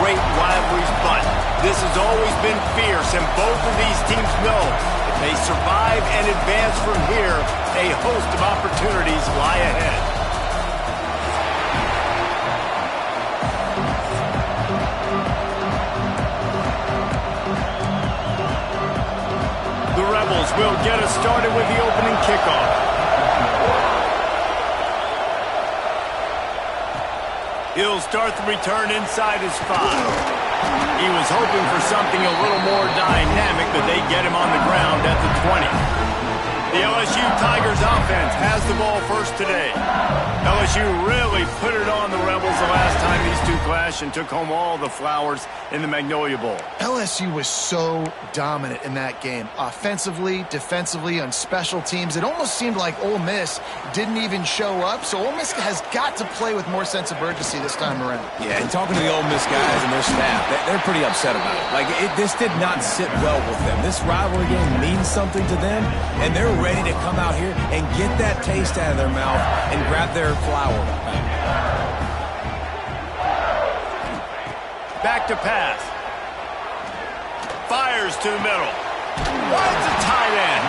great rivalries, but this has always been fierce, and both of these teams know if they survive and advance from here, a host of opportunities lie ahead. The Rebels will get us started with the opening kickoff. He'll start the return inside his 5. He was hoping for something a little more dynamic, but they get him on the ground at the 20. The LSU Tigers offense has the ball first today. LSU really put it on the Rebels the last time these two clashed and took home all the flowers in the Magnolia Bowl. LSU was so dominant in that game. Offensively, defensively, on special teams. It almost seemed like Ole Miss didn't even show up, so Ole Miss has got to play with more sense of urgency this time around. Yeah, and talking to the Ole Miss guys and their staff, they're pretty upset about it. Like, this did not sit well with them. This rivalry game means something to them, and they're ready to come out here and get that taste out of their mouth and grab their flower back. Back to pass. Fires to the middle. Wants a tight end.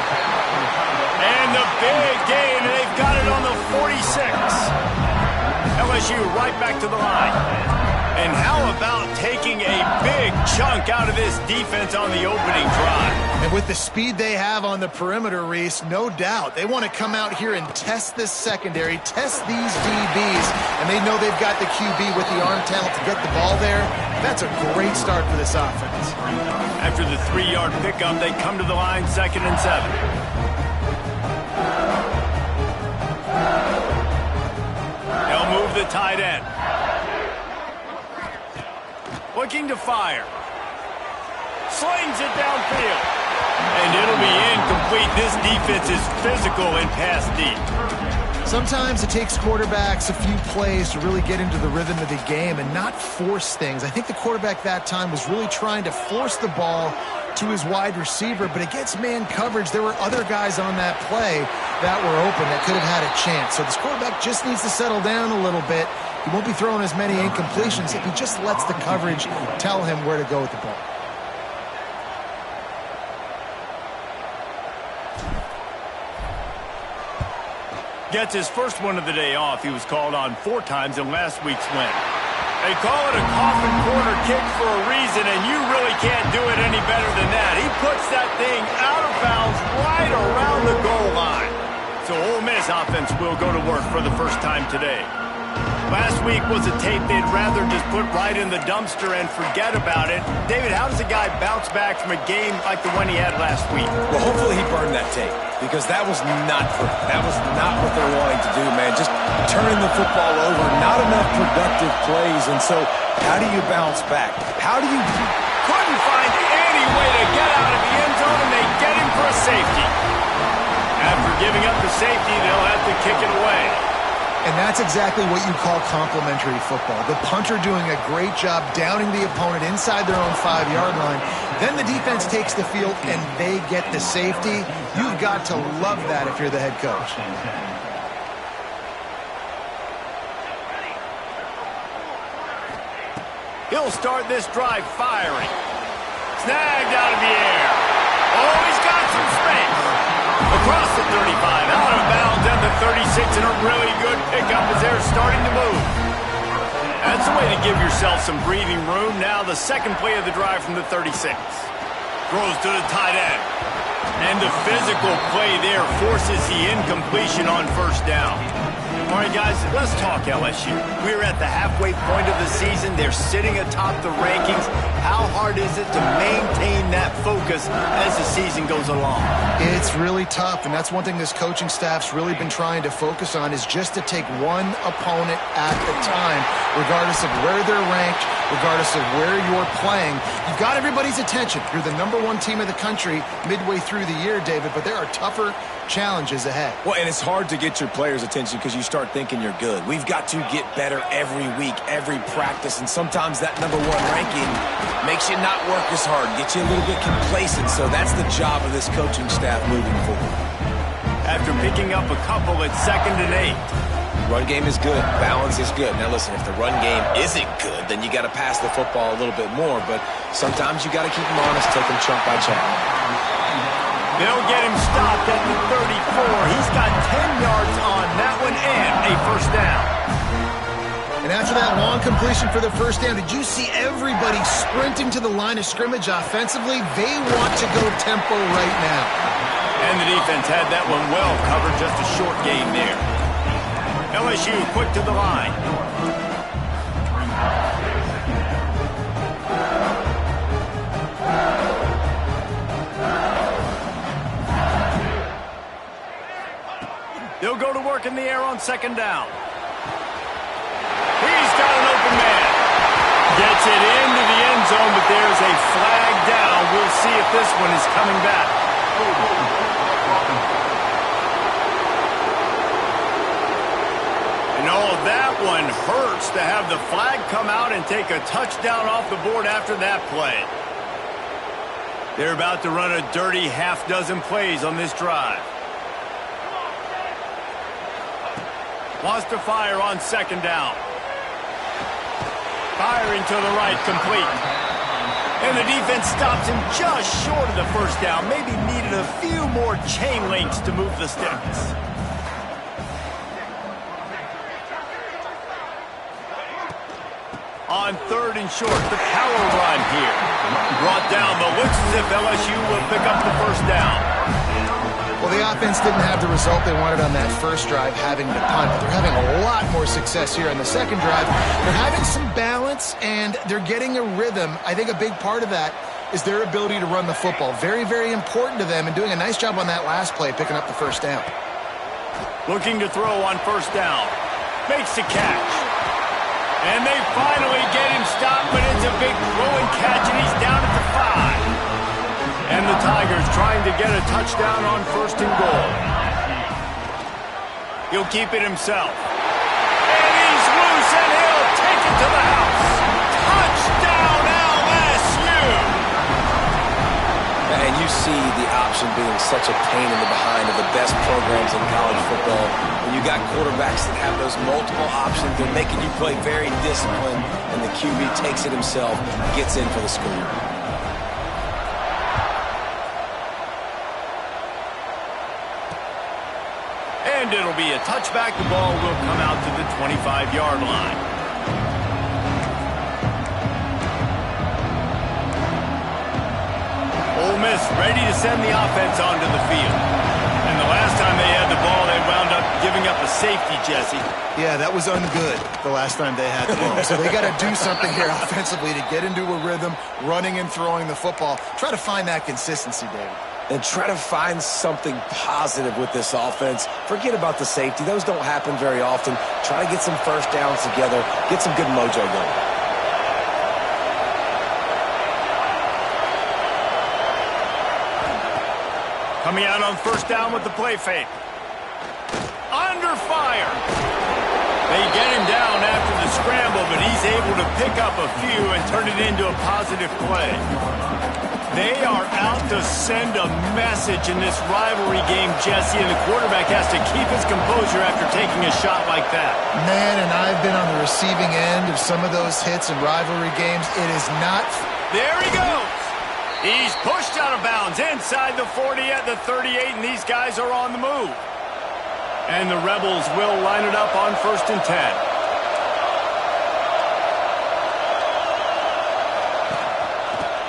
And the big gain, and they've got it on the 46. LSU right back to the line. And how about taking a big chunk out of this defense on the opening drive? And with the speed they have on the perimeter, Reese, no doubt they want to come out here and test this secondary, test these DBs, and they know they've got the QB with the arm talent to get the ball there. That's a great start for this offense. After the 3-yard pickup, they come to the line, 2nd and 7. They'll move the tight end. Looking to fire. Slings it downfield. And it'll be incomplete. This defense is physical and pass deep. Sometimes it takes quarterbacks a few plays to really get into the rhythm of the game and not force things. I think the quarterback that time was really trying to force the ball to his wide receiver, but against man coverage, there were other guys on that play that were open that could have had a chance. So this quarterback just needs to settle down a little bit. He won't be throwing as many incompletions if he just lets the coverage tell him where to go with the ball. Gets his first one of the day off. He was called on 4 times in last week's win. They call it a coffin corner kick for a reason, and you really can't do it any better than that. He puts that thing out of bounds right around the goal line. So Ole Miss offense will go to work for the first time today. Last week was a tape they'd rather just put right in the dumpster and forget about it. David, how does a guy bounce back from a game like the one he had last week? Well, hopefully he burned that tape, because that was not what they're wanting to do, man. Just turning the football over, not enough productive plays. And so how do you bounce back? How do you... Couldn't find any way to get out of the end zone, and they get him for a safety. After giving up the safety, they'll have to kick it away. And that's exactly what you call complementary football. The punter doing a great job downing the opponent inside their own 5-yard line. Then the defense takes the field and they get the safety. You've got to love that if you're the head coach. He'll start this drive firing. Snagged out of the air. Oh, he's got some space. Across the 35, out of bounds, and the 36, and a really good pickup as they're starting to move. That's the way to give yourself some breathing room. Now the second play of the drive from the 36. Throws to the tight end. And the physical play there forces the incompletion on first down. All right, guys, let's talk LSU. We're at the halfway point of the season. They're sitting atop the rankings. How hard is it to maintain that focus as the season goes along? It's really tough, and that's one thing this coaching staff's really been trying to focus on, is just to take one opponent at a time, regardless of where they're ranked, regardless of where you're playing. You've got everybody's attention. You're the #1 team in the country midway through the year, David, but there are tougher challenges ahead. Well, and it's hard to get your players' attention because you start thinking you're good. We've got to get better every week, every practice, and sometimes that #1 ranking makes you not work as hard, gets you a little bit complacent. So that's the job of this coaching staff moving forward. After picking up a couple at 2nd and 8, Run game is good. Balance is good. Now, listen, if the run game isn't good, then you got to pass the football a little bit more. But sometimes you got to keep them honest, take them chunk by chunk. They'll get him stopped at the 34. He's got 10 yards on that one and a first down. And after that long completion for the first down, did you see everybody sprinting to the line of scrimmage offensively? They want to go tempo right now. And the defense had that one well covered, just a short gain there. LSU quick to the line. They'll go to work in the air on second down. He's got an open man. Gets it into the end zone, but there's a flag down. We'll see if this one is coming back. And oh, that one hurts to have the flag come out and take a touchdown off the board after that play. They're about to run a dirty half-dozen plays on this drive. Wants to fire on second down. Firing to the right, complete. And the defense stops him just short of the first down. Maybe needed a few more chain links to move the sticks. On third and short, the power run here. Brought down, but looks as if LSU will pick up the first down. Well, the offense didn't have the result they wanted on that first drive, having to punt. But they're having a lot more success here on the second drive. They're having some balance, and they're getting a rhythm. I think a big part of that is their ability to run the football. Very, very important to them, and doing a nice job on that last play, picking up the first down. Looking to throw on first down. Makes the catch. And they finally get him stopped, but it's a big throw and catch, and he's down at the 5. And the Tigers trying to get a touchdown on first and goal. He'll keep it himself. And he's loose, and he'll take it to the house. Touchdown, LSU! And you see the option being such a pain in the behind of the best programs in college football. When you got quarterbacks that have those multiple options, they're making you play very disciplined, and the QB takes it himself, gets in for the score. And it'll be a touchback. The ball will come out to the 25-yard line. Ole Miss ready to send the offense onto the field. And the last time they had the ball, they wound up giving up a safety, Jesse. Yeah, that was ungood the last time they had the ball. So they got to do something here offensively to get into a rhythm, running and throwing the football. Try to find that consistency, David. And try to find something positive with this offense. Forget about the safety. Those don't happen very often. Try to get some first downs together. Get some good mojo going. Coming out on first down with the play fake. Under fire. They get him down after the scramble, but he's able to pick up a few and turn it into a positive play. They are out to send a message in this rivalry game, Jesse, and the quarterback has to keep his composure after taking a shot like that. Man, and I've been on the receiving end of some of those hits in rivalry games. It is not... There he goes. He's pushed out of bounds inside the 40 at the 38, and these guys are on the move. And the Rebels will line it up on first and 10.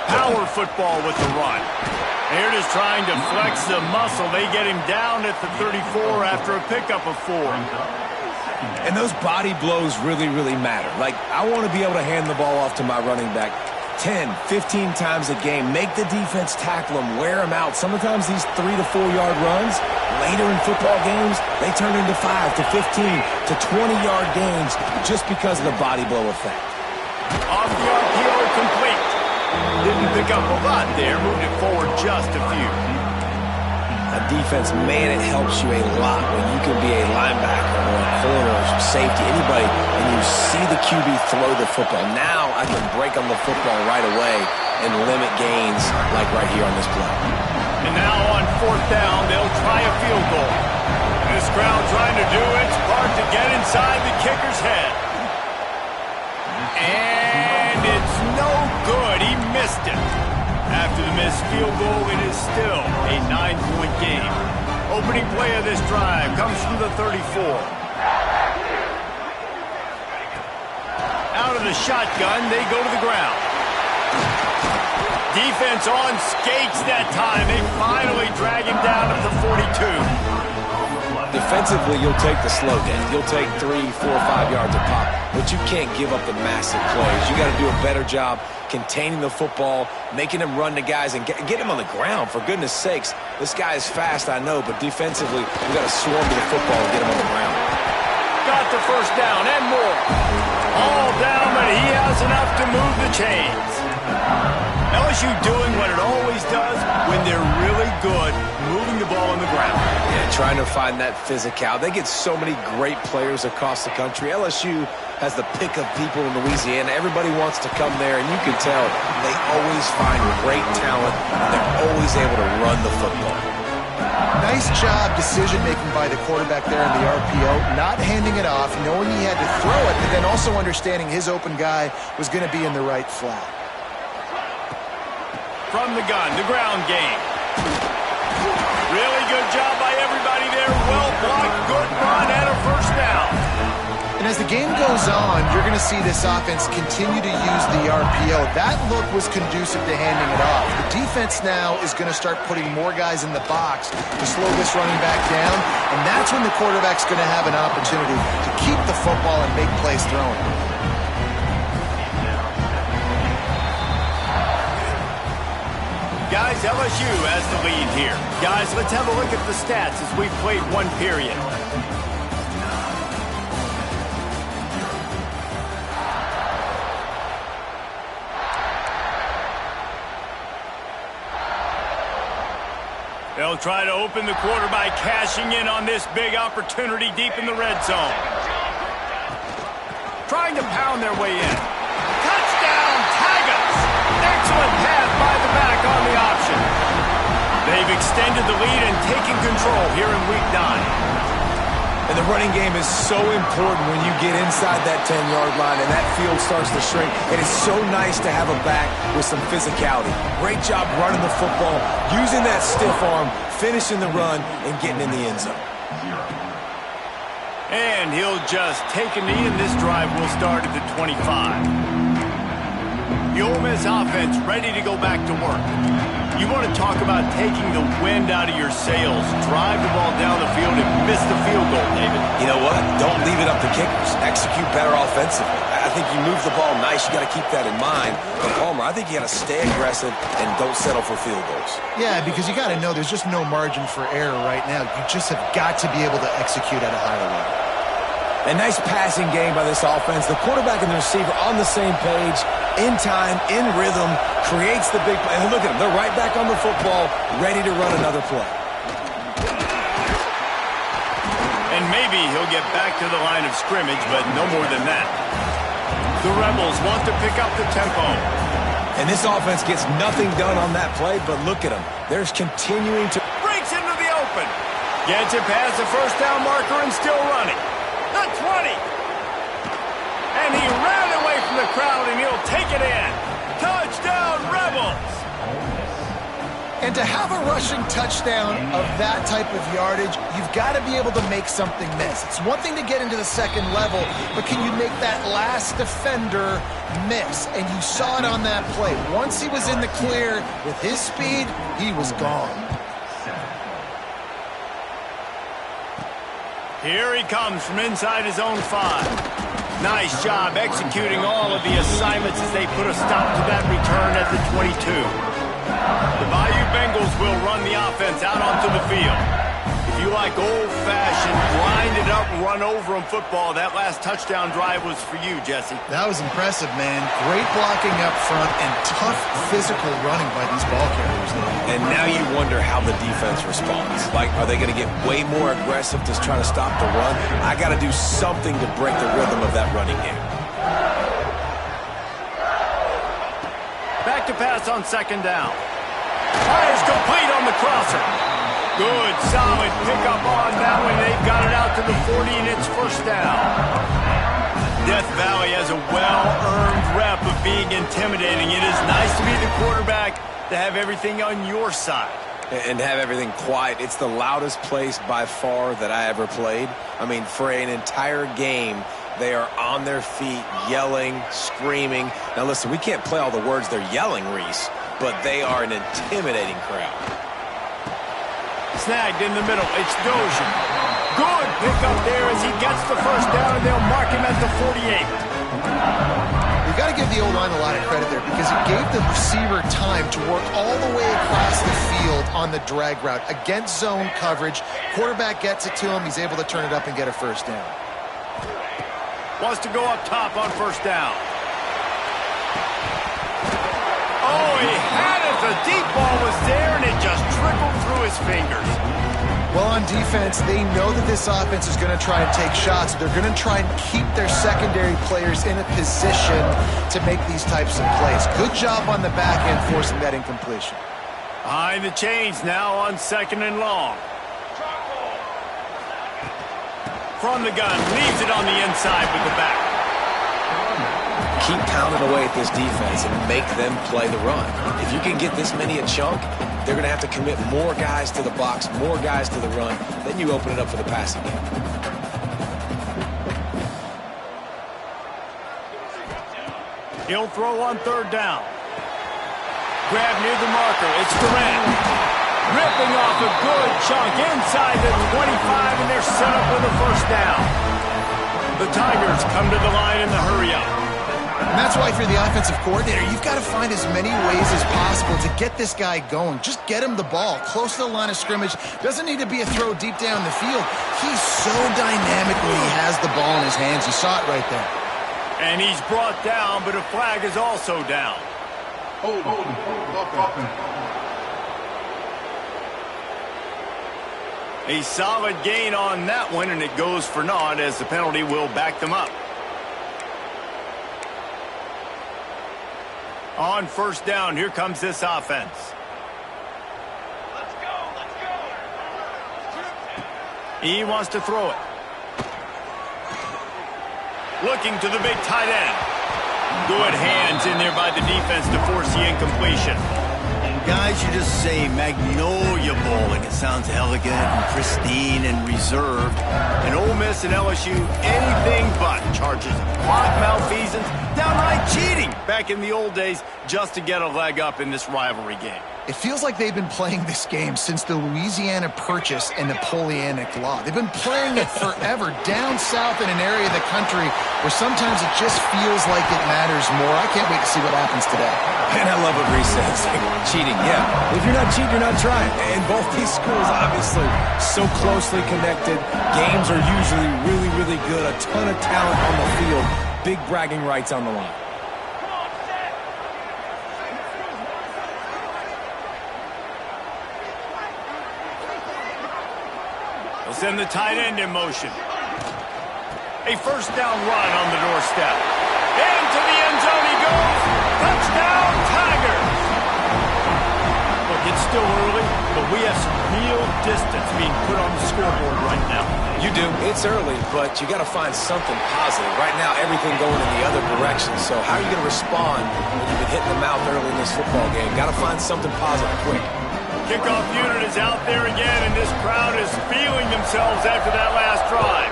Power football with the run. They're just trying to flex the muscle. They get him down at the 34 after a pickup of 4. And those body blows really, really matter. Like, I want to be able to hand the ball off to my running back 10, 15 times a game. Make the defense tackle them, wear them out. Sometimes these 3 to 4 yard runs, later in football games, they turn into 5 to 15 to 20-yard gains just because of the body blow effect. Off the RPO, complete. Didn't pick up a lot there, moved it forward just a few. A defense, man, it helps you a lot when you can be a linebacker or a corner or safety, anybody, and you see the QB throw the football. Now I can break on the football right away and limit gains like right here on this play. And now on fourth down, they'll try a field goal. This crowd trying to do its part to get inside the kicker's head. And it's no good. He missed it. After the missed field goal, it is still a 9-point game. Opening play of this drive comes from the 34. Out of the shotgun, they go to the ground. Defense on skates that time. They finally drag him down at the 42. Defensively, you'll take the slow down. You'll take 3, 4, 5 yards a pop, but you can't give up the massive plays. You got to do a better job containing the football, making them run to guys, and get him on the ground. For goodness sakes, this guy is fast, I know, but defensively, you got to swarm to the football and get him on the ground. Got the first down and more. All down, but he has enough to move the chains. LSU doing what it always does when they're really good, moving the ball on the ground. Yeah, trying to find that physicality. They get so many great players across the country. LSU has the pick of people in Louisiana. Everybody wants to come there, and you can tell they always find great talent, and they're always able to run the football. Nice job decision-making by the quarterback there in the RPO, not handing it off, knowing he had to throw it, but then also understanding his open guy was going to be in the right flat. From the gun, the ground game. Really good job by everybody there. Well blocked, good run, and a first down. And as the game goes on, you're going to see this offense continue to use the RPO. That look was conducive to handing it off. The defense now is going to start putting more guys in the box to slow this running back down, and that's when the quarterback's going to have an opportunity to keep the football and make plays throwing. Guys, LSU has the lead here. Guys, let's have a look at the stats as we've played one period. They'll try to open the quarter by cashing in on this big opportunity deep in the red zone. Trying to pound their way in. Touchdown, Tigers! Excellent pass by the back on the option. They've extended the lead and taken control here in Week 9. And the running game is so important when you get inside that 10-yard line and that field starts to shrink. It is so nice to have a back with some physicality. Great job running the football, using that stiff arm, finishing the run, and getting in the end zone. And he'll just take a knee, and this drive will start at the 25. The Ole Miss offense ready to go back to work. You want to talk about taking the wind out of your sails. Drive the ball down the field and miss the field goal, David. You know what? Don't leave it up to kickers. Execute better offensively. I think you move the ball nice. You got to keep that in mind. But Palmer, I think you got to stay aggressive and don't settle for field goals. Yeah, because you got to know there's just no margin for error right now. You just have got to be able to execute at a higher level. A nice passing game by this offense. The quarterback and the receiver on the same page, in time, in rhythm, creates the big play. And look at them. They're right back on the football, ready to run another play. And maybe he'll get back to the line of scrimmage, but no more than that. The Rebels want to pick up the tempo. And this offense gets nothing done on that play, but look at them. They're continuing to... Breaks into the open. Gets it past the first down marker and still running. The 20. And he ran away from the crowd, and he'll take it in. Touchdown, Rebels! And to have a rushing touchdown of that type of yardage, you've got to be able to make something miss. It's one thing to get into the second level, but can you make that last defender miss? And you saw it on that play. Once he was in the clear with his speed, he was gone. Here he comes from inside his own 5. Nice job executing all of the assignments as they put a stop to that return at the 22. The Bayou Bengals will run the offense out onto the field. If you like old-fashioned, grinded up, run over them football, that last touchdown drive was for you, Jesse. That was impressive, man. Great blocking up front and tough physical running by these ball carriers. And now you wonder how the defense responds. Like, are they going to get way more aggressive to try to stop the run? I got to do something to break the rhythm of that running game. Back to pass on second down. Fires complete on the crosser. Good, solid pickup on that one. They've got it out to the 40, and it's first down. Death Valley has a well-earned rep of being intimidating. It is nice to be the quarterback, to have everything on your side. And have everything quiet. It's the loudest place by far that I ever played. I mean, for an entire game, they are on their feet, yelling, screaming. Now, listen, we can't play all the words they're yelling, Reese, but they are an intimidating crowd. Snagged in the middle. It's Dozier. Good pickup there as he gets the first down, and they'll mark him at the 48. You've got to give the O-line a lot of credit there because it gave the receiver time to work all the way across the field on the drag route against zone coverage. Quarterback gets it to him. He's able to turn it up and get a first down. Wants to go up top on first down. Oh, he had it. The deep ball was there, and it just trickled through his fingers. Well, on defense, they know that this offense is going to try and take shots. They're going to try and keep their secondary players in a position to make these types of plays. Good job on the back end forcing that incompletion. Behind the chains now on second and long. From the gun, leaves it on the inside with the back. Keep pounding away at this defense and make them play the run. If you can get this many a chunk, they're going to have to commit more guys to the box, more guys to the run. Then you open it up for the passing game. He'll throw on third down. Grab near the marker. It's Durant. Ripping off a good chunk inside the 25, and they're set up with a first down. The Tigers come to the line in the hurry-up. And that's why if you're the offensive coordinator, you've got to find as many ways as possible to get this guy going. Just get him the ball close to the line of scrimmage. Doesn't need to be a throw deep down the field. He's so dynamic when he has the ball in his hands. You saw it right there. And he's brought down, but a flag is also down. A solid gain on that one, and it goes for naught as the penalty will back them up. On first down, here comes this offense. Let's go. He wants to throw it. Looking to the big tight end. Good hands in there by the defense to force the incompletion. Guys, you just say Magnolia Bowl, and it sounds elegant and pristine and reserved. And Ole Miss and LSU, anything but charges of clock malfeasance, downright cheating back in the old days just to get a leg up in this rivalry game. It feels like they've been playing this game since the Louisiana Purchase and Napoleonic Law. They've been playing it forever down south in an area of the country where sometimes it just feels like it matters more. I can't wait to see what happens today. And I love what Reese says. Cheating, yeah. If you're not cheating, you're not trying. And both these schools, obviously, so closely connected. Games are usually really, really good. A ton of talent on the field. Big bragging rights on the line. They'll send the tight end in motion. A first down run on the doorstep. Into the end zone he goes. Touchdown, Tigers. Look, it's still early, but we have some real distance being put on the scoreboard right now. You do. It's early, but you got to find something positive. Right now, everything going in the other direction. So how are you going to respond when you've been hitting the mouth early in this football game? Got to find something positive quick. Kickoff unit is out there again, and this crowd is feeling themselves after that last drive.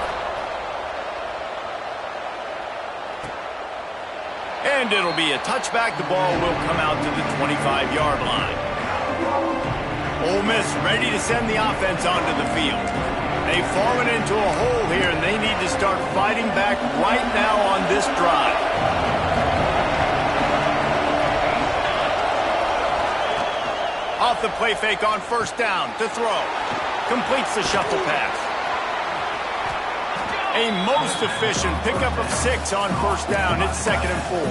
And it'll be a touchback. The ball will come out to the 25-yard line. Ole Miss ready to send the offense onto the field. They've fallen into a hole here, and they need to start fighting back right now on this drive. Off the play fake on first down to throw. Completes the shuffle pass. A most efficient pickup of 6 on first down. It's 2nd and 4.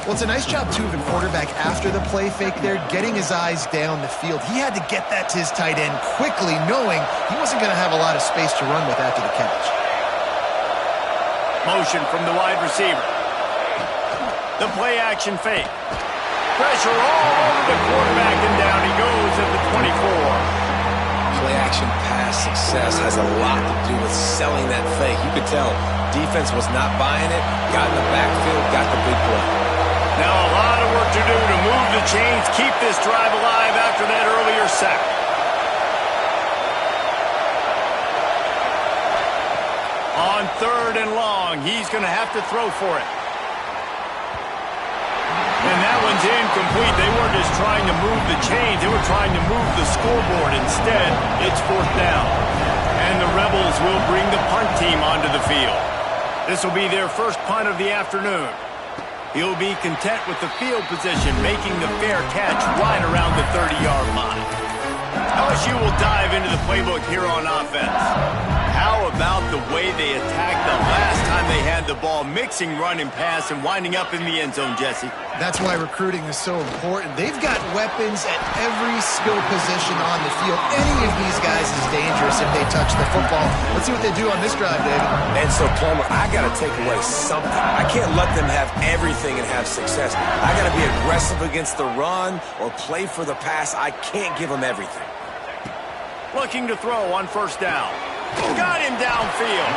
Well, it's a nice job, too, of the quarterback after the play fake there, getting his eyes down the field. He had to get that to his tight end quickly, knowing he wasn't going to have a lot of space to run with after the catch. Motion from the wide receiver. The play action fake. Pressure all over the quarterback, and down he goes at the 24. play-action pass success has a lot to do with selling that fake. You could tell defense was not buying it, got in the backfield, got the big play. Now a lot of work to do to move the chains, keep this drive alive after that earlier sack. On 3rd and long, he's going to have to throw for it. And that one's incomplete. They weren't just trying to move the chains. They were trying to move the scoreboard. Instead, it's 4th down. And the Rebels will bring the punt team onto the field. This will be their first punt of the afternoon. He'll be content with the field position, making the fair catch right around the 30-yard line. LSU will dive into the playbook here on offense. How about the way they attacked the last time they had the ball, mixing run and pass and winding up in the end zone, Jesse? That's why recruiting is so important. They've got weapons at every skill position on the field. Any of these guys is dangerous if they touch the football. Let's see what they do on this drive, David. And so, Palmer, I got to take away something. I can't let them have everything and have success. I got to be aggressive against the run or play for the pass. I can't give them everything. Looking to throw on 1st down. Got him downfield.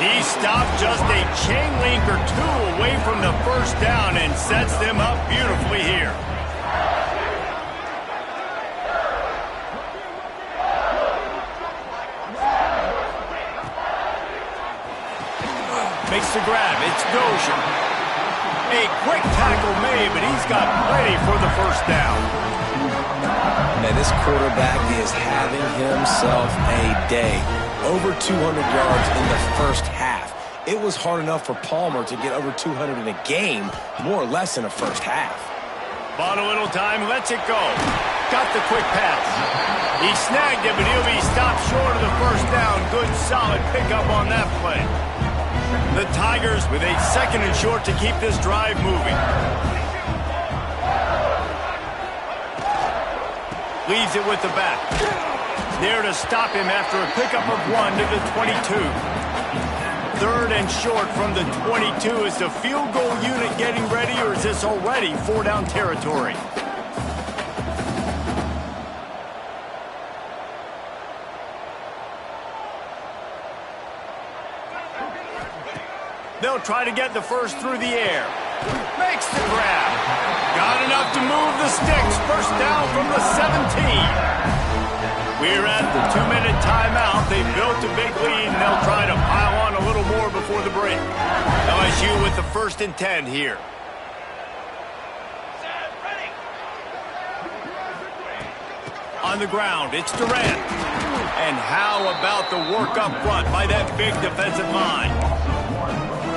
He stopped just a chain link or two away from the 1st down and sets them up beautifully here. Makes the grab. It's Dozier. A quick tackle made, but he's got plenty for the 1st down. Man, this quarterback is having himself a day. Over 200 yards in the 1st half. It was hard enough for Palmer to get over 200 in a game, more or less in a 1st half. Bought a little time, lets it go. Got the quick pass. He snagged it, but he'll be stopped short of the 1st down. Good, solid pickup on that play. The Tigers with a 2nd and short to keep this drive moving. Leaves it with the back. There to stop him after a pickup of 1 to the 22. 3rd and short from the 22. Is the field goal unit getting ready, or is this already 4-down territory? They'll try to get the first through the air. Makes the grab. Got enough to move the sticks. 1st down from the 17. We're at the 2-minute timeout. They built a big lead, and they'll try to pile on a little more before the break. LSU with the 1st and 10 here. On the ground, it's Durant. And how about the work up front by that big defensive line?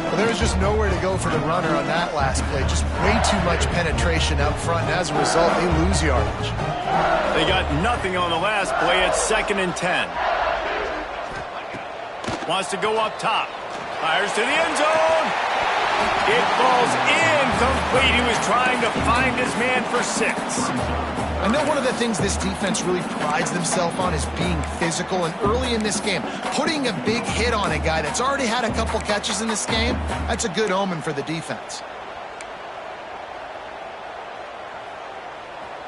Well, there was just nowhere to go for the runner on that last play. Just way too much penetration up front, and as a result, they lose yardage. They got nothing on the last play. It's 2nd and 10. Wants to go up top. Fires to the end zone. It falls incomplete. He was trying to find his man for 6. I know one of the things this defense really prides themselves on is being physical, and early in this game, putting a big hit on a guy that's already had a couple catches in this game, that's a good omen for the defense.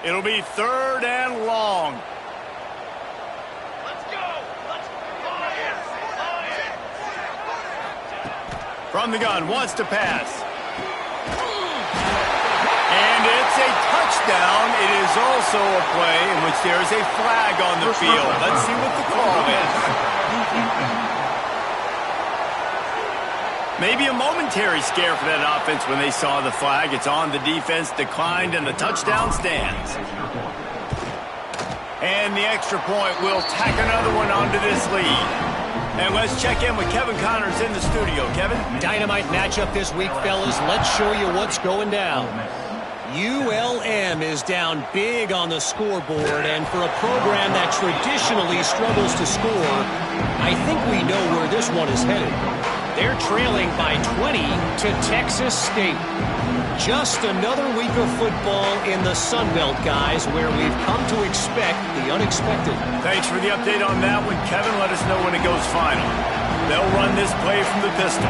It'll be 3rd and long. Let's go. From the gun, wants to pass. And it's a touchdown. It is also a play in which there is a flag on the field. Let's see what the call is. Maybe a momentary scare for that offense when they saw the flag. It's on, the defense declined, and the touchdown stands. And the extra point will tack another one onto this lead. And let's check in with Kevin Connors in the studio. Kevin? Dynamite matchup this week, fellas. Let's show you what's going down. ULM is down big on the scoreboard, and for a program that traditionally struggles to score, I think we know where this one is headed. They're trailing by 20 to Texas State. Just another week of football in the Sun Belt, guys, where we've come to expect the unexpected. Thanks for the update on that one, Kevin. Let us know when it goes final. They'll run this play from the pistol.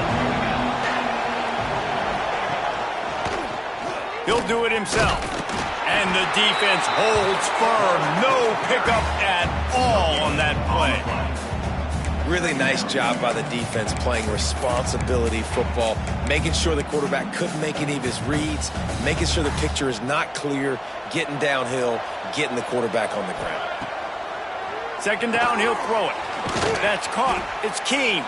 He'll do it himself. And the defense holds firm. No pickup at all on that play. Really nice job by the defense playing responsibility football, making sure the quarterback couldn't make any of his reads, making sure the picture is not clear, getting downhill, getting the quarterback on the ground. Second down, he'll throw it. That's caught. It's Keene.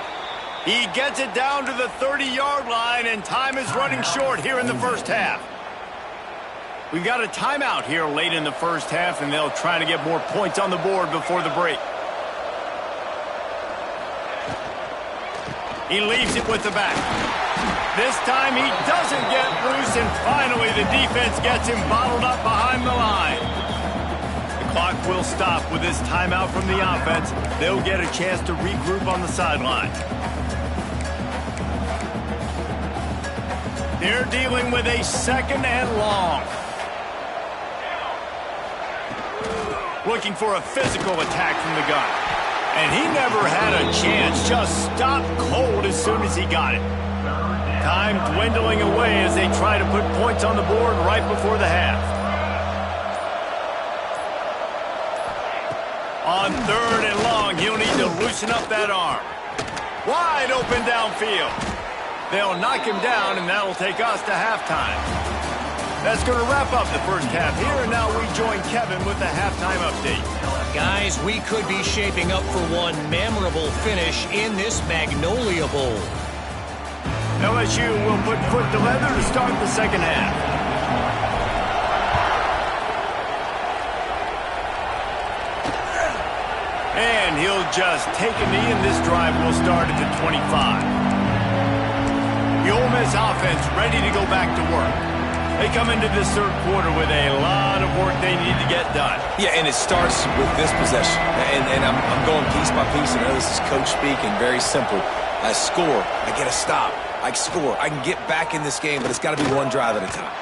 He gets it down to the 30-yard line, and time is running short here in the first half. We've got a timeout here late in the first half, and they'll try to get more points on the board before the break. He leaves it with the back. This time he doesn't get loose, and finally the defense gets him bottled up behind the line. The clock will stop with this timeout from the offense. They'll get a chance to regroup on the sideline. They're dealing with a second and long. Looking for a physical attack from the gun. And he never had a chance, just stopped cold as soon as he got it. Time dwindling away as they try to put points on the board right before the half. On third and long, he'll need to loosen up that arm. Wide open downfield. They'll knock him down, and that'll take us to halftime. That's going to wrap up the first half here, and now we join Kevin with the halftime update. Guys, we could be shaping up for one memorable finish in this Magnolia Bowl. LSU will put foot to leather to start the second half. And he'll just take a knee, and this drive will start at the 25. The Ole Miss offense ready to go back to work. They come into this third quarter with a lot of work they need to get done. Yeah, and it starts with this possession. And I'm going piece by piece. I know this is coach speaking, very simple. I score, I get a stop. I score, I can get back in this game, but it's got to be one drive at a time.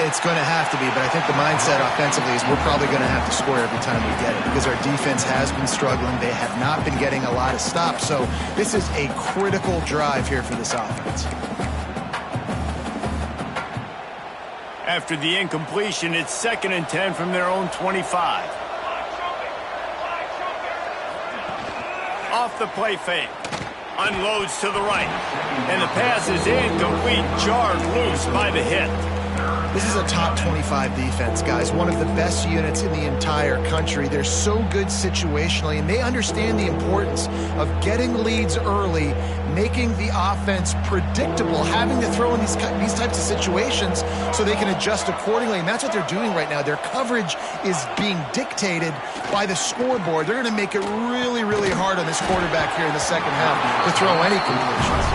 It's going to have to be, but I think the mindset offensively is we're probably going to have to score every time we get it because our defense has been struggling. They have not been getting a lot of stops. So this is a critical drive here for this offense. After the incompletion, it's 2nd and 10 from their own 25. Off the play fake. Unloads to the right. And the pass is incomplete, jarred loose by the hit. This is a top 25 defense, guys. One of the best units in the entire country. They're so good situationally, and they understand the importance of getting leads early, making the offense predictable, having to throw in these types of situations so they can adjust accordingly. And that's what they're doing right now. Their coverage is being dictated by the scoreboard. They're going to make it really, really hard on this quarterback here in the second half to throw any completions.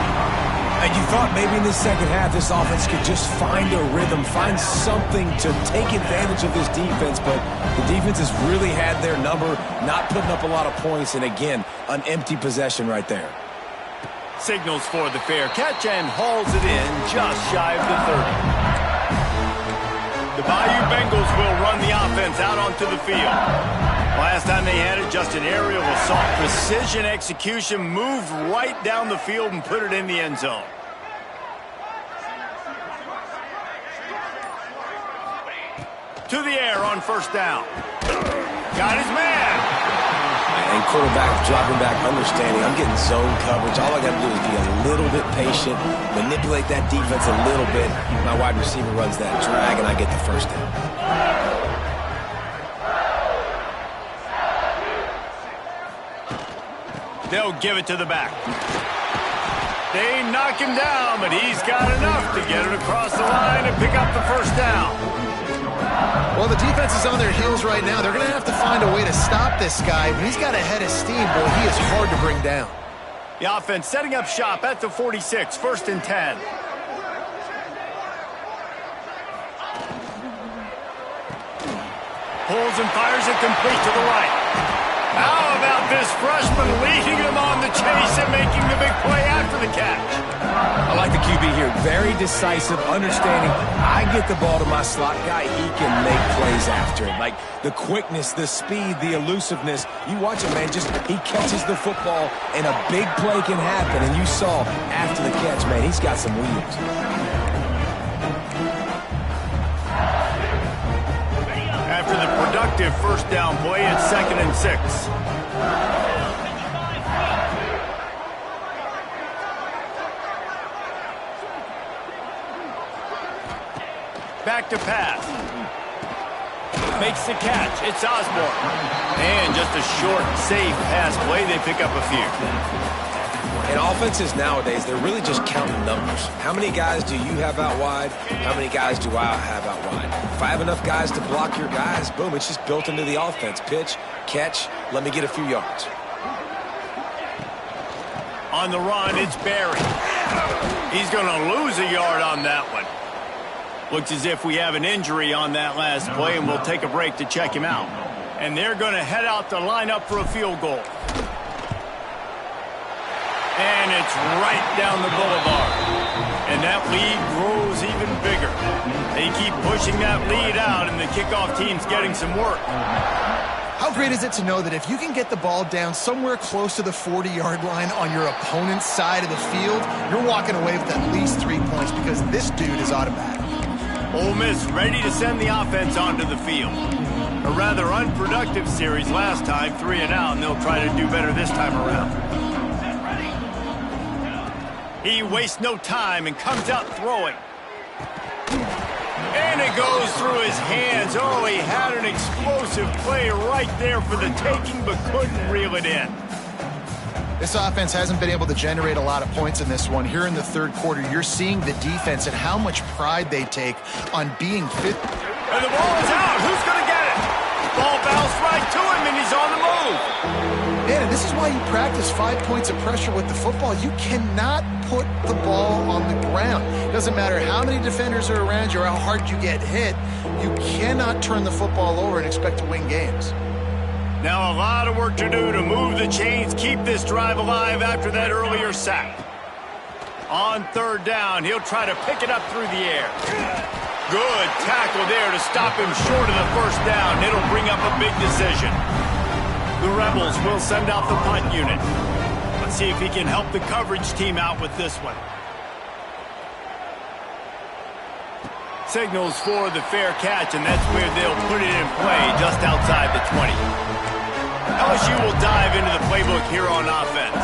And you thought maybe in the second half this offense could just find a rhythm, find something to take advantage of this defense, but the defense has really had their number, not putting up a lot of points, and again, an empty possession right there. Signals for the fair catch and hauls it in just shy of the 30. The Bayou Bengals will run the offense out onto the field. Last time they had it, just an aerial assault. Precision execution, moved right down the field and put it in the end zone. To the air on first down. Got his man. And quarterback dropping back, understanding I'm getting zone coverage. All I got to do is be a little bit patient, manipulate that defense a little bit. My wide receiver runs that drag, and I get the first down. They'll give it to the back. They knock him down, but he's got enough to get it across the line and pick up the first down. Well, the defense is on their heels right now. They're going to have to find a way to stop this guy. When he's got a head of steam, boy, he is hard to bring down. The offense setting up shop at the 46, 1st and 10. Pulls and fires it complete to the right. How about this freshman leading them on the chase and making the big play after the catch? I like the QB here. Very decisive, understanding. I get the ball to my slot guy. He can make plays after it. Like the quickness, the speed, the elusiveness. You watch him, man. Just he catches the football and a big play can happen. And you saw after the catch, man, he's got some wheels. effective first down play at 2nd and 6. Back to pass. Makes the catch. It's Osborne. And just a short, safe pass play. They pick up a few. In offenses nowadays, they're really just counting numbers. How many guys do you have out wide? How many guys do I have out wide? If I have enough guys to block your guys, boom, it's just built into the offense. Pitch, catch, let me get a few yards. On the run, it's Barry. He's going to lose a yard on that one. Looks as if we have an injury on that last play, and we'll take a break to check him out. And they're going to head out to line up for a field goal. And it's right down the boulevard. And that lead grows even bigger. They keep pushing that lead out, and the kickoff team's getting some work. How great is it to know that if you can get the ball down somewhere close to the 40-yard line on your opponent's side of the field, you're walking away with at least 3 points because this dude is automatic. Ole Miss ready to send the offense onto the field. A rather unproductive series last time, 3 and out, and they'll try to do better this time around. He wastes no time and comes out throwing. And it goes through his hands. Oh, he had an explosive play right there for the taking, but couldn't reel it in. This offense hasn't been able to generate a lot of points in this one. Here in the third quarter, you're seeing the defense and how much pride they take on being fit. And the ball is out. Who's going to get it? Ball bounced right to him, and he's on the move. Man, and this is why you practice 5 points of pressure with the football. You cannot put the ball on the ground. It doesn't matter how many defenders are around you or how hard you get hit. You cannot turn the football over and expect to win games. Now a lot of work to do to move the chains, keep this drive alive after that earlier sack. On third down, he'll try to pick it up through the air. Good tackle there to stop him short of the first down. It'll bring up a big decision. The Rebels will send out the punt unit. Let's see if he can help the coverage team out with this one. Signals for the fair catch, and that's where they'll put it in play just outside the 20. LSU will dive into the playbook here on offense.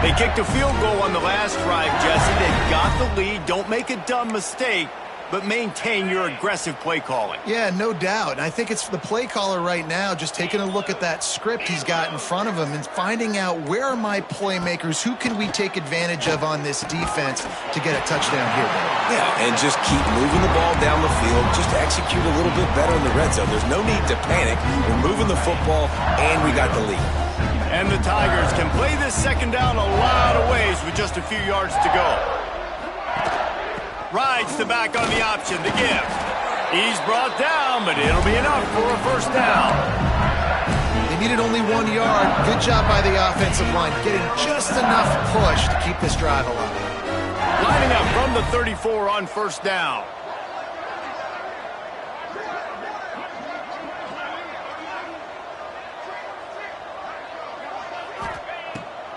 They kicked a field goal on the last drive, Jesse. They got the lead. Don't make a dumb mistake, but maintain your aggressive play calling. Yeah, no doubt. I think it's the play caller right now just taking a look at that script he's got in front of him and finding out where are my playmakers, who can we take advantage of on this defense to get a touchdown here. Yeah, and just keep moving the ball down the field. Just execute a little bit better in the red zone. There's no need to panic. We're moving the football, and we got the lead. And the Tigers can play this second down a lot of ways with just a few yards to go. Rides the back on the option, the give. He's brought down, but it'll be enough for a first down. They needed only 1 yard. Good job by the offensive line, getting just enough push to keep this drive alive. Lining up from the 34 on first down.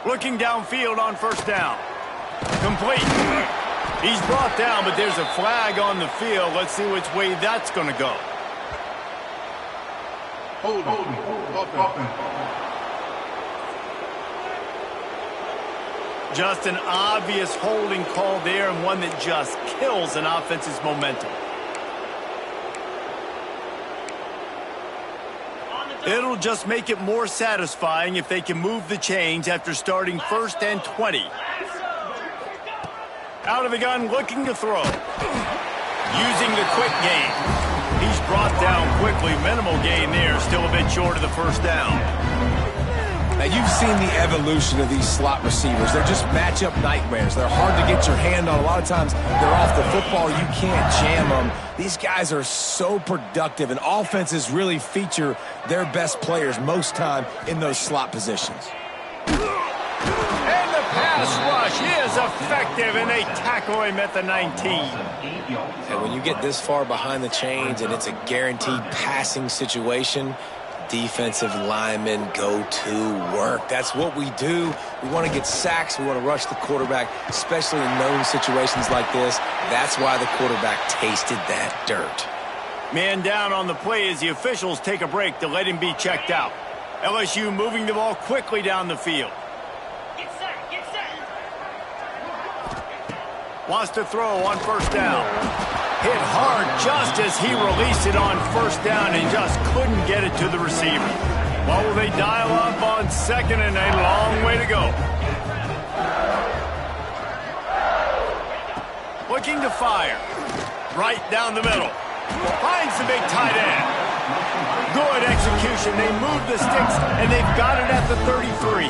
Looking downfield on first down. Complete. He's brought down, but there's a flag on the field. Let's see which way that's going to go. Hold on. Just an obvious holding call there, and one that just kills an offense's momentum. It'll just make it more satisfying if they can move the chains after starting 1st and 20. Out of the gun, looking to throw. Using the quick game. He's brought down quickly. Minimal gain there. Still a bit short of the first down. Now, you've seen the evolution of these slot receivers. They're just matchup nightmares. They're hard to get your hand on. A lot of times, they're off the football. You can't jam them. These guys are so productive, and offenses really feature their best players most time in those slot positions. And the pass rush is effective, and they tackle him at the 19. And when you get this far behind the chains and it's a guaranteed passing situation, defensive linemen go to work. That's what we do. We want to get sacks. We want to rush the quarterback, especially in known situations like this. That's why the quarterback tasted that dirt. Man down on the play as the officials take a break to let him be checked out. LSU moving the ball quickly down the field. Get set, get set. Wants to throw on first down. Hit hard just as he released it on first down and just couldn't get it to the receiver. Well, will they dial up on second and a long way to go? Looking to fire. Right down the middle. Finds the big tight end. Good execution. They move the sticks, and they've got it at the 33.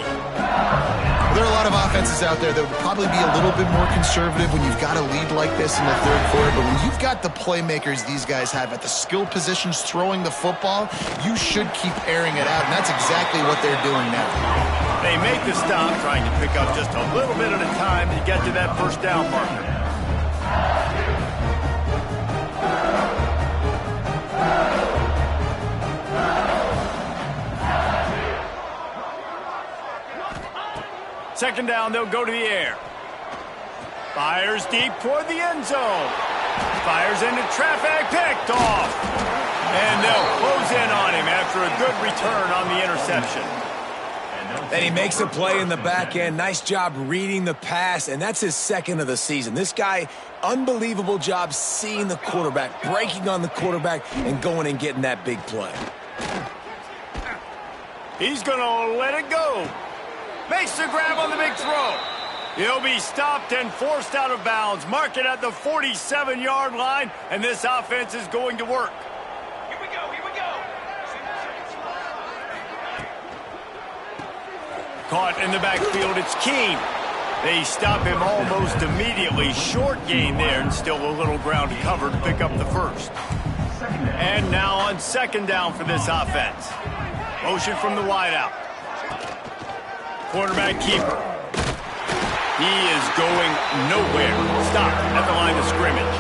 There are a lot of offenses out there that would probably be a little bit more conservative when you've got a lead like this in the third quarter, but when you've got the playmakers these guys have at the skill positions throwing the football, you should keep airing it out, and that's exactly what they're doing now. They make the stop, trying to pick up just a little bit at a time to get to that first down marker. Second down, they'll go to the air. Fires deep toward the end zone. Fires into traffic, picked off. And they'll close in on him after a good return on the interception. And he makes a play in the back end. Nice job reading the pass, and that's his second of the season. This guy, unbelievable job seeing the quarterback, breaking on the quarterback, and going and getting that big play. He's going to let it go. Makes the grab on the big throw. He'll be stopped and forced out of bounds. Mark it at the 47-yard line, and this offense is going to work. Here we go, here we go. Caught in the backfield, it's Keene. They stop him almost immediately. Short gain there, and still a little ground to cover to pick up the first. And now on second down for this offense. Motion from the wideout. Quarterback keeper. He is going nowhere. Stop at the line of scrimmage.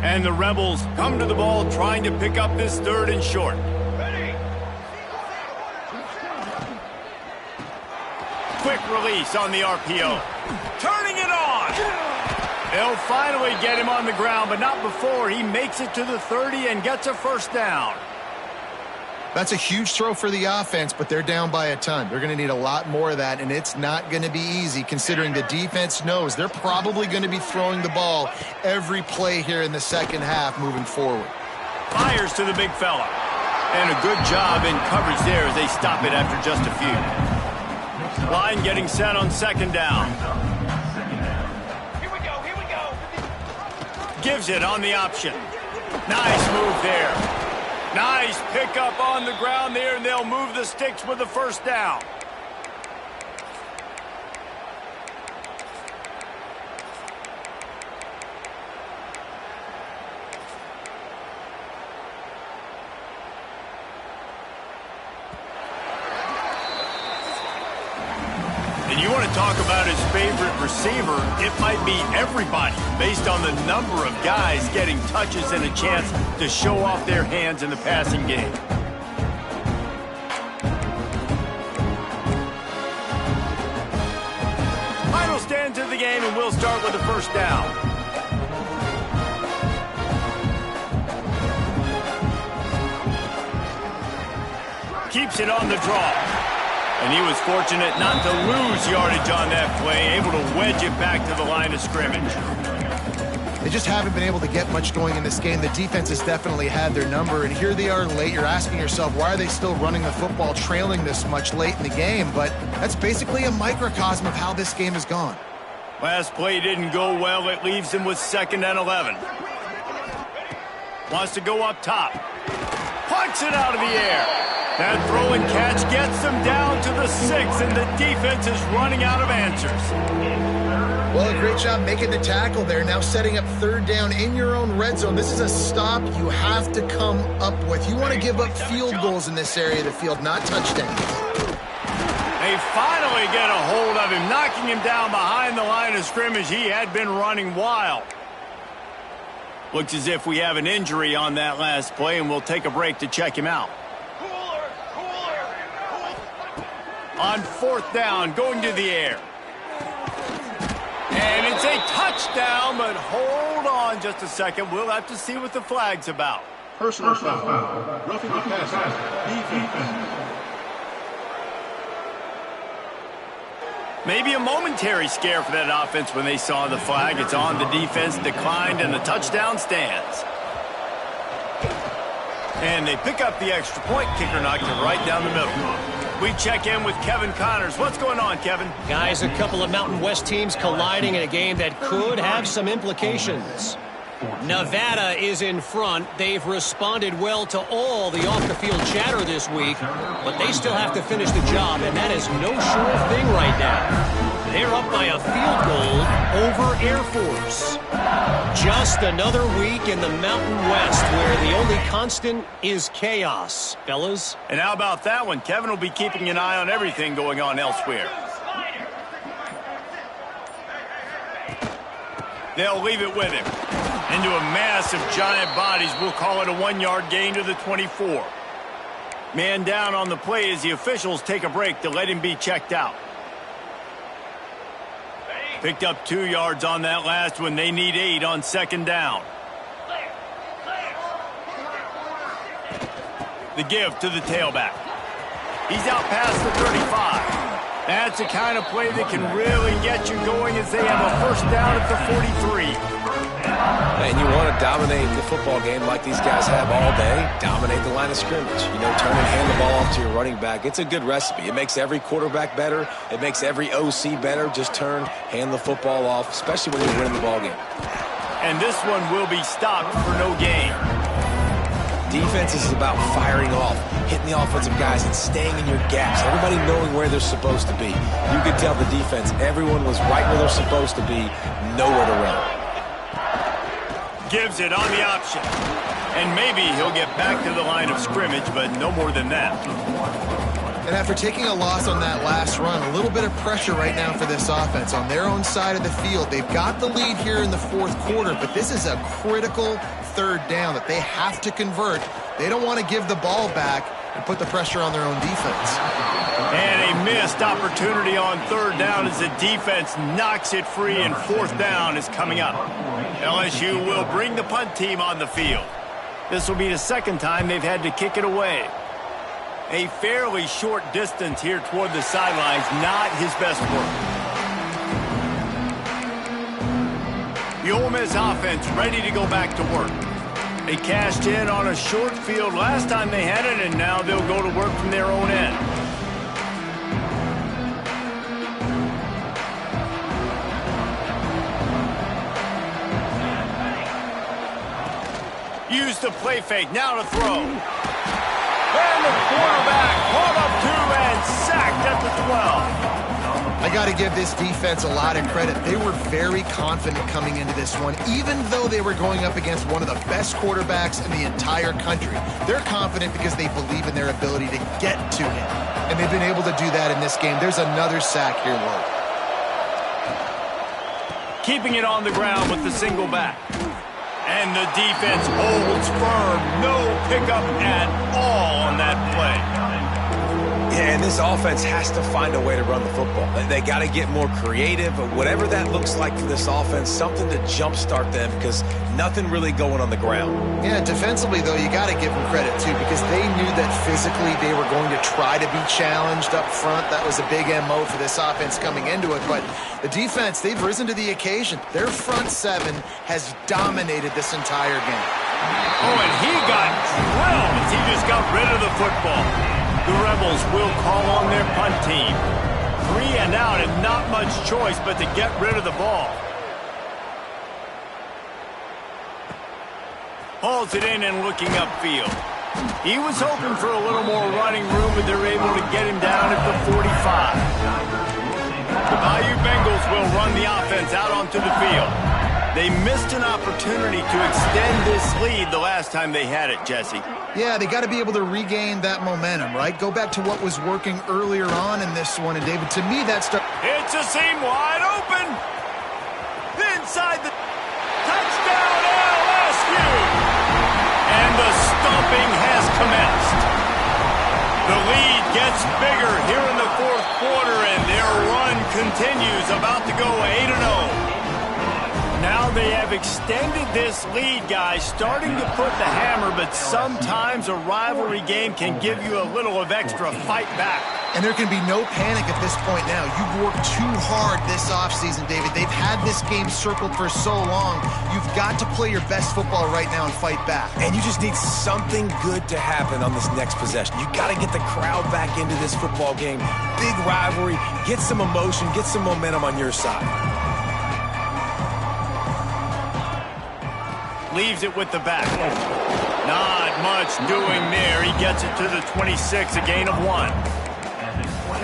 And the Rebels come to the ball trying to pick up this third and short. Quick release on the RPO. Turning it on. They'll finally get him on the ground, but not before he makes it to the 30 and gets a first down. That's a huge throw for the offense, but they're down by a ton. They're going to need a lot more of that, and it's not going to be easy considering the defense knows they're probably going to be throwing the ball every play here in the second half moving forward. Fires to the big fella. And a good job in coverage there as they stop it after just a few. Line getting set on second down. Here we go, here we go. Gives it on the option. Nice move there. Nice pickup on the ground there, and they'll move the sticks with the first down. And you want to talk about his favorite receiver, it might be everybody based on the number of guys getting touches and a chance to show off their hands in the passing game. Final stands of the game, and we'll start with the first down. Keeps it on the draw. And he was fortunate not to lose yardage on that play, able to wedge it back to the line of scrimmage. They just haven't been able to get much going in this game. The defense has definitely had their number, and here they are late. You're asking yourself, why are they still running the football, trailing this much late in the game? But that's basically a microcosm of how this game has gone. Last play didn't go well. It leaves him with 2nd and 11. Wants to go up top. Punts it out of the air. That throw and catch gets them down to the 6, and the defense is running out of answers. Well, a great job making the tackle there. Now setting up third down in your own red zone. This is a stop you have to come up with. You want to give up field goals in this area of the field, not touchdowns. They finally get a hold of him, knocking him down behind the line of scrimmage. He had been running wild. Looks as if we have an injury on that last play, and we'll take a break to check him out. On 4th down, going to the air. touchdown, but hold on just a second. We'll have to see what the flag's about. Personal foul. Roughing the passer. Defense. Maybe a momentary scare for that offense when they saw the flag. It's on. The defense declined, and the touchdown stands. And they pick up the extra point. Kicker knocked it right down the middle. We check in with Kevin Connors. What's going on, Kevin? Guys, a couple of Mountain West teams colliding in a game that could have some implications. Nevada is in front. They've responded well to all the off-the-field chatter this week, but they still have to finish the job, and that is no sure thing right now. They're up by a field goal over Air Force. Just another week in the Mountain West where the only constant is chaos, fellas. And how about that one? Kevin will be keeping an eye on everything going on elsewhere. They'll leave it with him. Into a mass of giant bodies. We'll call it a 1-yard gain to the 24. Man down on the play as the officials take a break to let him be checked out. Picked up 2 yards on that last one. They need 8 on second down. The give to the tailback. He's out past the 35. That's the kind of play that can really get you going as they have a first down at the 43. And you want to dominate the football game like these guys have all day. Dominate the line of scrimmage. You know, turn and hand the ball off to your running back. It's a good recipe. It makes every quarterback better. It makes every OC better. Just turn, hand the football off, especially when you're winning the ball game. And this one will be stopped for no gain. Defense is about firing off, hitting the offensive guys, and staying in your gaps. Everybody knowing where they're supposed to be. You could tell the defense, everyone was right where they're supposed to be, nowhere to run. Gives it on the option. And maybe he'll get back to the line of scrimmage, but no more than that. And after taking a loss on that last run, a little bit of pressure right now for this offense on their own side of the field. They've got the lead here in the fourth quarter, but this is a critical third down that they have to convert. They don't want to give the ball back and put the pressure on their own defense. And a missed opportunity on third down as the defense knocks it free, and fourth down is coming up. LSU will bring the punt team on the field. This will be the second time they've had to kick it away. A fairly short distance here toward the sidelines, not his best work. The Ole Miss offense ready to go back to work. They cashed in on a short field last time they had it, and now they'll go to work from their own end. Use the play fake, now to throw. And the quarterback caught up 2 and sacked at the 12. I got to give this defense a lot of credit. They were very confident coming into this one, even though they were going up against one of the best quarterbacks in the entire country. They're confident because they believe in their ability to get to him, and they've been able to do that in this game. There's another sack here, Will. Keeping it on the ground with the single back. And the defense holds firm. No pickup at all on that play. Yeah, and this offense has to find a way to run the football. They got to get more creative, but whatever that looks like for this offense, something to jumpstart them because nothing really going on the ground. Yeah, defensively, though, you got to give them credit, too, because they knew that physically they were going to try to be challenged up front. That was a big MO for this offense coming into it, but the defense, they've risen to the occasion. Their front seven has dominated this entire game. Oh, and he got drilled as he just got rid of the football. The Rebels will call on their punt team. 3 and out and not much choice but to get rid of the ball. Hauls it in and looking upfield. He was hoping for a little more running room, but they're able to get him down at the 45. The Bayou Bengals will run the offense out onto the field. They missed an opportunity to extend this lead the last time they had it, Jesse. Yeah, they got to be able to regain that momentum, right? Go back to what was working earlier on in this one. And, David, to me, that's... It's a seam wide open. Inside the... Touchdown, LSU! And the stomping has commenced. The lead gets bigger here in the fourth quarter, and their run continues, about to go 8-0. They have extended this lead, guys, starting to put the hammer, but sometimes a rivalry game can give you a little of extra fight back. And there can be no panic at this point now. You've worked too hard this offseason, David. They've had this game circled for so long. You've got to play your best football right now and fight back. And you just need something good to happen on this next possession. You got to get the crowd back into this football game. Big rivalry. Get some emotion. Get some momentum on your side. Leaves it with the back. Not much doing there. He gets it to the 26, a gain of 1.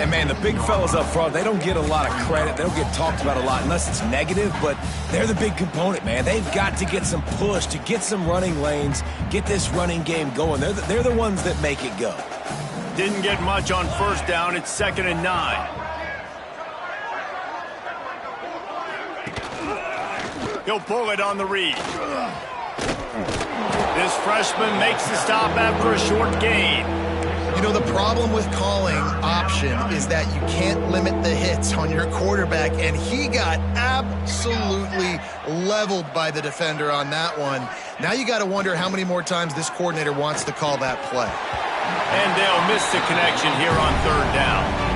And, man, the big fellas up front, they don't get a lot of credit. They don't get talked about a lot unless it's negative, but they're the big component, man. They've got to get some push, to get some running lanes, get this running game going. They're the ones that make it go. Didn't get much on first down. It's 2nd and 9. He'll pull it on the read. This freshman makes the stop after a short gain. You know, the problem with calling option is that you can't limit the hits on your quarterback, and he got absolutely leveled by the defender on that one. Now you got to wonder how many more times this coordinator wants to call that play. And they'll miss the connection here on 3rd down.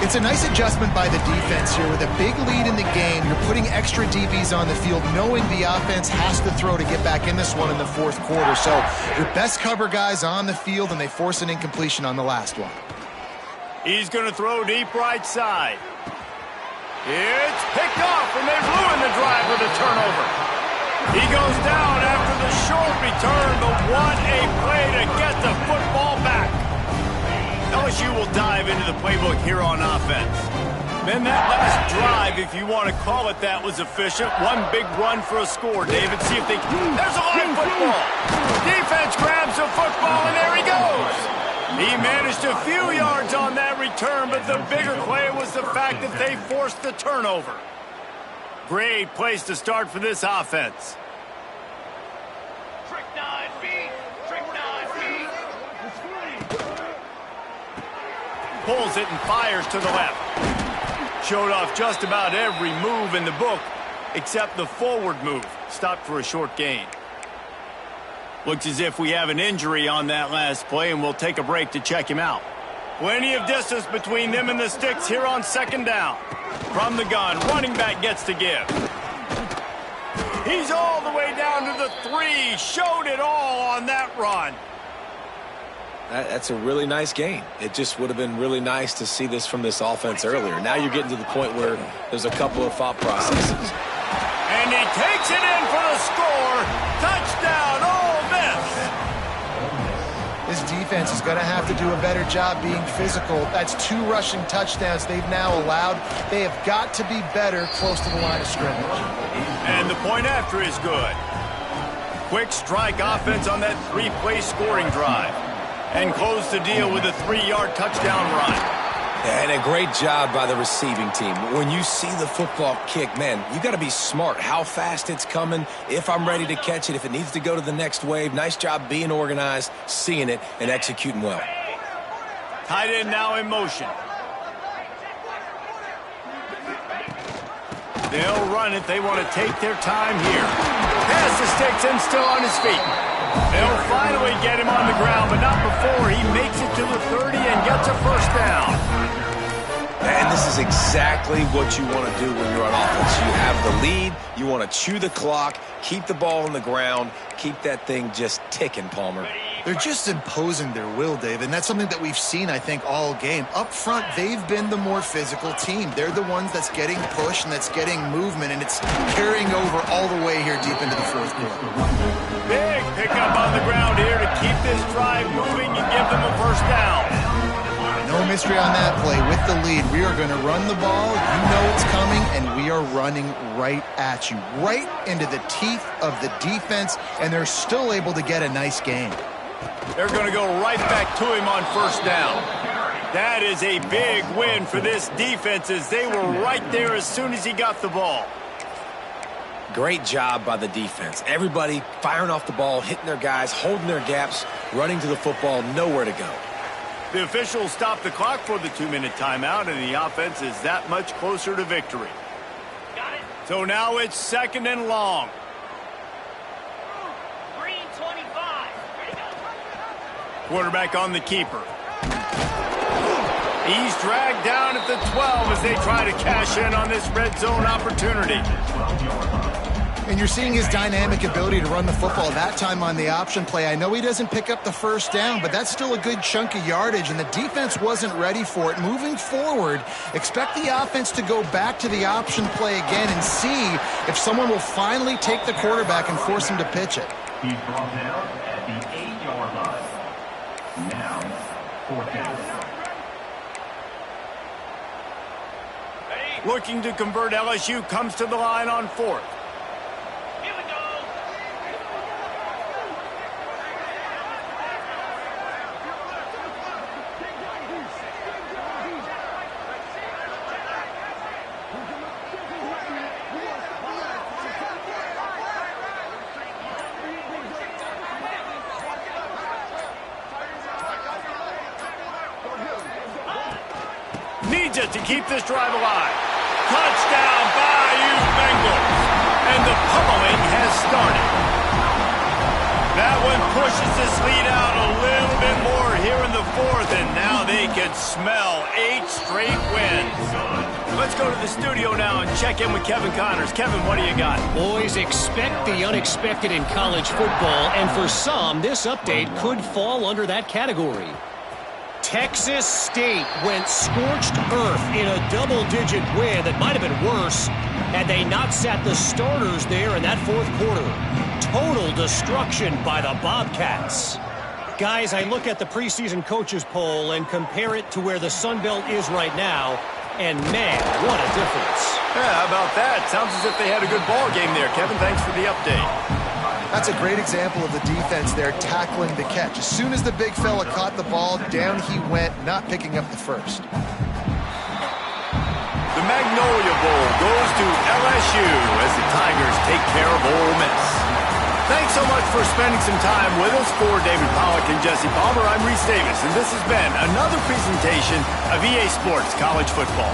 It's a nice adjustment by the defense here. With a big lead in the game, you're putting extra DBs on the field, knowing the offense has to throw to get back in this one in the 4th quarter. So your best cover guys on the field, and they force an incompletion on the last one. He's going to throw deep right side. It's picked off, and they ruin the drive with a turnover. He goes down after the short return, but what a play to get the football back. LSU will dive into the playbook here on offense. Man, that last drive, if you want to call it that, was efficient. One big run for a score, David. See if they can... There's a live football. Defense grabs the football, and there he goes. He managed a few yards on that return, but the bigger play was the fact that they forced the turnover. Great place to start for this offense. Trick 9 feet. Trick 9 feet. Pulls it and fires to the left. Showed off just about every move in the book except the forward move. Stopped for a short gain. Looks as if we have an injury on that last play, and we'll take a break to check him out. Plenty of distance between them and the sticks here on 2nd down. From the gun, running back gets to give. He's all the way down to the 3. Showed it all on that run. That's a really nice game. It just would have been really nice to see this from this offense earlier. Now you're getting to the point where there's a couple of thought processes. And he takes it in for the score. Touchdown, Ole Miss. This defense is going to have to do a better job being physical. That's 2 rushing touchdowns they've now allowed. They have got to be better close to the line of scrimmage. And the point after is good. Quick strike offense on that 3-play scoring drive. And close the deal with a 3-yard touchdown run. And a great job by the receiving team. When you see the football kick, man, you got to be smart. How fast it's coming, if I'm ready to catch it, if it needs to go to the next wave. Nice job being organized, seeing it, and executing well. Tight end now in motion. They'll run it. They want to take their time here. Pass the sticks and still on his feet. They'll finally get him on the ground, but not before he makes it to the 30 and gets a first down. And this is exactly what you want to do when you're on offense. You have the lead. You want to chew the clock, keep the ball on the ground, keep that thing just ticking, Palmer. They're just imposing their will, David, and that's something that we've seen, I think, all game. Up front, they've been the more physical team. They're the ones that's getting pushed and that's getting movement, and it's carrying over all the way here deep into the 4th quarter. Big pickup on the ground here to keep this drive moving and give them a first down. No mystery on that play. With the lead, we are going to run the ball. You know it's coming, and we are running right at you, right into the teeth of the defense, and they're still able to get a nice gain. They're going to go right back to him on first down. That is a big win for this defense, as they were right there as soon as he got the ball. Great job by the defense. Everybody firing off the ball, hitting their guys, holding their gaps, running to the football, nowhere to go. The officials stopped the clock for the 2-minute timeout, and the offense is that much closer to victory. Got it. So now it's 2nd and long. Green 25. Quarterback on the keeper. He's dragged down at the 12 as they try to cash in on this red zone opportunity. And you're seeing his dynamic ability to run the football, that time on the option play. I know he doesn't pick up the first down, but that's still a good chunk of yardage, and the defense wasn't ready for it. Moving forward, expect the offense to go back to the option play again and see if someone will finally take the quarterback and force him to pitch it. He's brought down at the 8-yard line. Now, 4th down. Looking to convert, LSU comes to the line on 4th. Here we go. Needs it to keep this drive alive. Touchdown, Bayou Bengals. And the pummeling has started. That one pushes this lead out a little bit more here in the 4th, and now they can smell 8 straight wins. Let's go to the studio now and check in with Kevin Connors. Kevin, what do you got? Boys, expect the unexpected in college football, and for some, this update could fall under that category. Texas State went scorched earth in a double-digit win that might have been worse had they not sat the starters there in that 4th quarter. Total destruction by the Bobcats. Guys, I look at the preseason coaches poll and compare it to where the Sun Belt is right now, and man, what a difference. Yeah, how about that? Sounds as if they had a good ball game there, Kevin. Thanks for the update. That's a great example of the defense there tackling the catch. As soon as the big fella caught the ball, down he went, not picking up the first. The Magnolia Bowl goes to LSU as the Tigers take care of Ole Miss. Thanks so much for spending some time with us. For David Pollack and Jesse Palmer, I'm Reese Davis, and this has been another presentation of EA Sports College Football.